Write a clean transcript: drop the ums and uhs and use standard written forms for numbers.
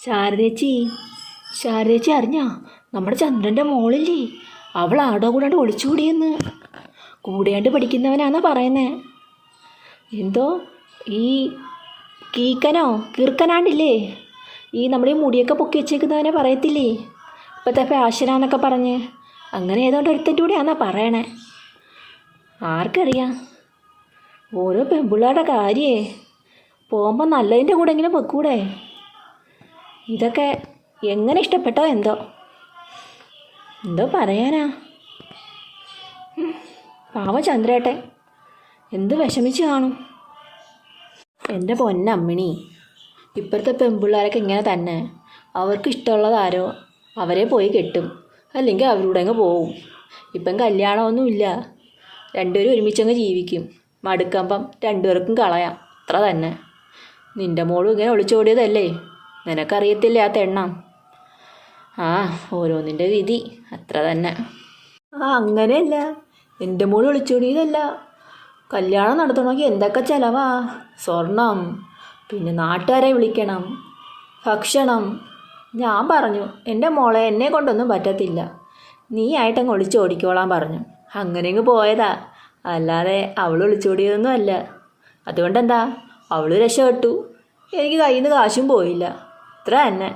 ശാരദേച്ചി ശാരദേച്ചി അറിഞ്ഞാ നമ്മുടെ ചന്ദ്രൻ്റെ മോളില്ലേ, അവൾ ആടോ കൂടാണ്ട് ഒളിച്ചുകൂടിയെന്ന്. കൂടെയാണ്ട് പഠിക്കുന്നവനാന്നാ പറയുന്നേ. എന്തോ ഈ കീക്കനോ കീർക്കനാണ്ടില്ലേ, ഈ നമ്മുടെ ഈ മുടിയൊക്കെ പൊക്കി വെച്ചേക്കുന്നവനെ പറയത്തില്ലേ, ഇപ്പോഴത്തെ ഫാഷനാന്നൊക്കെ പറഞ്ഞ്, അങ്ങനെ ഏതോണ്ട് ഒരുത്തൻ്റെ കൂടെയാന്നാ പറയണേ. ആർക്കറിയാം, ഓരോ പെൺപിള്ളേരുടെ കാര്യേ. പോകുമ്പോൾ നല്ലതിൻ്റെ കൂടെ എങ്ങനെ പൊക്കൂടെ. ഇതൊക്കെ എങ്ങനെ ഇഷ്ടപ്പെട്ടോ എന്തോ പറയാനാ. പാവ ചന്ദ്രേട്ടൻ എന്ത് വിഷമിച്ച് കാണും. എൻ്റെ പൊന്നമ്മിണി, ഇപ്പോഴത്തെ പെൺപിള്ളേരൊക്കെ ഇങ്ങനെ തന്നെ. അവർക്ക് ഇഷ്ടമുള്ളതാരോ അവരെ പോയി കെട്ടും, അല്ലെങ്കിൽ അവരുടെ അങ്ങ് പോവും. ഇപ്പം കല്യാണമൊന്നുമില്ല, രണ്ടുപേരും ഒരുമിച്ചങ്ങ് ജീവിക്കും. മടുക്കുമ്പം രണ്ടുപേർക്കും കളയാം, അത്ര തന്നെ. നിൻ്റെ മോളും ഇങ്ങനെ ഒളിച്ചോടിയതല്ലേ, നിനക്കറിയത്തില്ല ആ തെണ്ണം. ആ ഓരോന്നിൻ്റെ വിധി, അത്ര തന്നെ. അങ്ങനെയല്ല, എൻ്റെ മോൾ ഒളിച്ചോടിയതല്ല. കല്യാണം നടത്തണമെങ്കിൽ എന്തൊക്കെ ചിലവാ. സ്വർണം, പിന്നെ നാട്ടുകാരെ വിളിക്കണം, ഭക്ഷണം. ഞാൻ പറഞ്ഞു എൻ്റെ മോളെ എന്നെ കൊണ്ടൊന്നും പറ്റത്തില്ല, നീ ആയിട്ടങ്ങ് ഒളിച്ചോടിക്കോളാൻ പറഞ്ഞു. അങ്ങനെയങ്ങ് പോയതാ, അല്ലാതെ അവൾ ഒളിച്ചോടിയതൊന്നും അല്ല. അതുകൊണ്ടെന്താ, അവൾ രക്ഷപ്പെട്ടു, എനിക്ക് കയ്യിൽ നിന്ന് കാശും പോയില്ല, ഇത്ര തന്നെ.